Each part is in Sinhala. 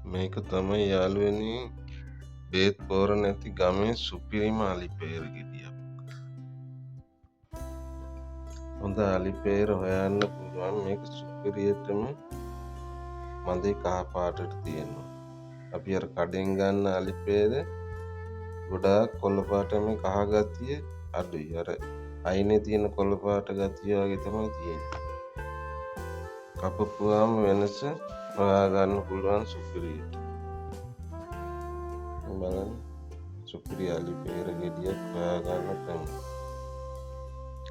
මේක තමයි යාළුවනි බේත් පෝර නැති ගමේ සුපිරිම අලිපේර ගෙඩියක්. හොඳ අලිපේර හොයන්න පුළුවන් මේක සුපිරියටම මදේ කහ පාටට තියෙනවා. අපි අර කඩෙන් ගන්න අලිපේර ගොඩාක් කොළ පාට මේ කහ ගතිය අඩුයි. අර අයිනේ තියෙන කොළ පාට ගතිය වගේ තමයි තියෙන්නේ. කපපුවාම වෙනස හොයා ගන්න පුළුවන් සුපිරියට. බලන්න සුපිරි අලිපේර ගෙඩියක් හොයා ගන්න ක්‍රම.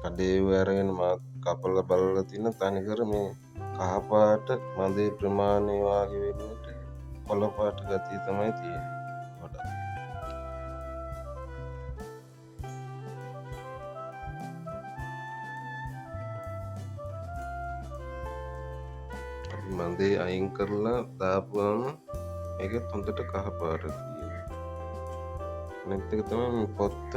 කඩේ අරගෙන මා කපලා බලලා තියෙන තනිකර මේ කහ පාට මදේ ප්‍රමාණය වාගේ වෙන්නට කොළ පාට ගතිය තමයි තියෙන්නේ. ගොඩක් මදේ අයින් කරලා දාපුවම ඒකත් හොඳට කහ පාට තියෙනවා. අනිත් එක තමයි මේ පොත්ත.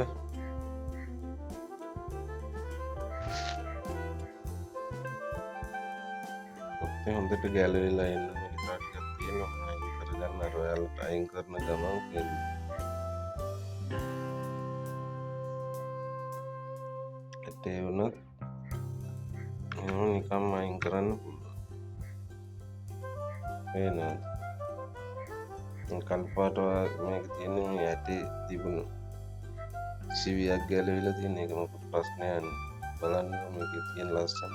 පොත්තේ හොඳට ගැලවිලා ඉන්න මේ ටිකක් තියෙනවා. අයින් කරගන්න අර ඔයාලට අයින් කරන ගමන් කියන්නේ. ඒ වුණත් එහෙම නිකම්ම අයින් කරන්න පුළුවන්. නේද? කල්පාට මේක තියෙන්නේ මේ ඇටේ තිබුණු සිවියක් ගැලවිලා තියෙන එක මොකද ප්‍රශ්නයක් නෑ. බලන්න මේකේ තියෙන ලස්සන.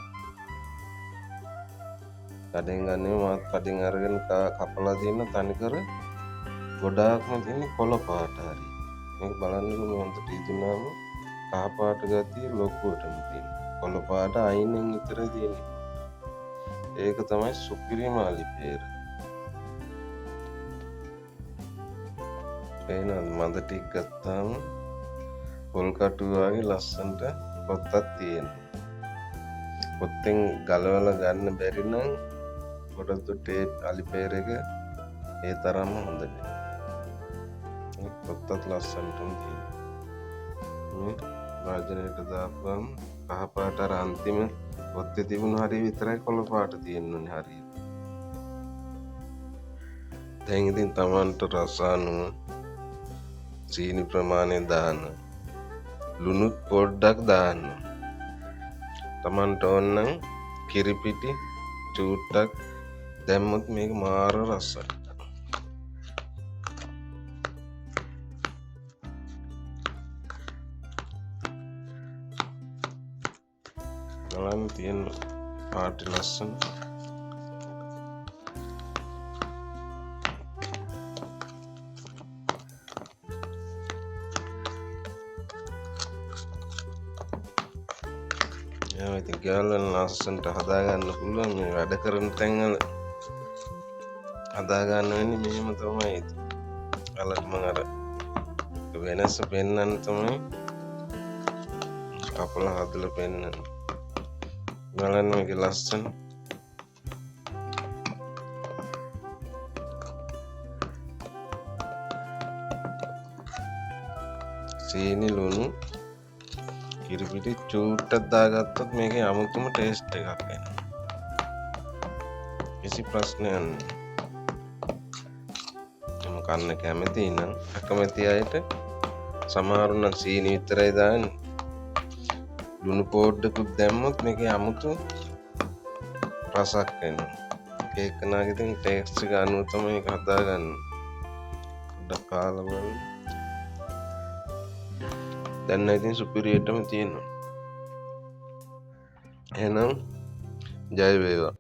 කඩෙන් ගන්නේ මාත් කඩෙන් අරගෙන කපලා තියෙන තනිකර ගොඩාක්ම තියෙන කොළ පාට හරි. මේක බලන්නකො මේ හොඳට ඉදුණාම කහ පාට ගතිය ලොකුවටම තියෙන. කොළ පාට අයිනෙන් විතරයි තියෙන්නේ. ඒක තමයි සුපිරිම අලිපේර. එහෙනම් මද ටික ගත්තාම පොල් කටු වගේ ලස්සනට පොත්තක් තියෙනවා. පොත්තෙන් ගලවලා ගන්න බැරි නම් පොඩ්ඩක් ටේප් අලිපේර එක ඒ තරම්ම හොඳ නෑ. මේ පොත්තත් ලස්සනටම තියෙනවා. මේ වාජනයට දාපුවම කහ පාට අර අන්තිම පොත්තේ තිබුණු හරිය විතරයි කොළ පාට තියෙන්නේ හරියට. දැන් ඉතින් Tamanට රස අනුව සීනි ප්‍රමාණය දාන්න. ලුණුත් පොඩ්ඩක් දාන්න. Tamanට ඕන නම් කිරි පිටි චූට්ටක් දැම්මොත් මේක මාර රසයි. බලන්න තියෙන පාටි ලස්සන. ඉතින් ගාලන් ලස්සනට හදාගන්න පුළුවන් මේ වැඩ කරන තැන්වල හදාගන්න වෙන්නේ මෙහෙම තමයි. අලක් මම අර වෙනස පෙන්වන්න තමයි කපලා හදලා පෙන්වන්න. බලන්න මේක ලස්සන. සීනි ලුණු කිරි පිටි චූට්ටක් දාගත්තොත් මේකේ අමුතුම ටේස්ට් එකක් එනවා. කිසි ප්‍රශ්නයක් නෑ. මම කන්න කැමති නම් අකමැති අයට සමහරු නම් සීනි විතරයි දාන්නේ. ලුණු පොඩ්ඩකුත් දැම්මොත් මේකේ අමුතු රසක් එනවා. ඒක නාගේ තියෙන ටේස්ට් එක අනුව තමයි ඒක හදාගන්නේ. පොඩ්ඩක් කාලා බලන්න. දැන් නම් ඉතින් සුපිරියටම තියෙනවා. එහෙනම් ජය වේවා.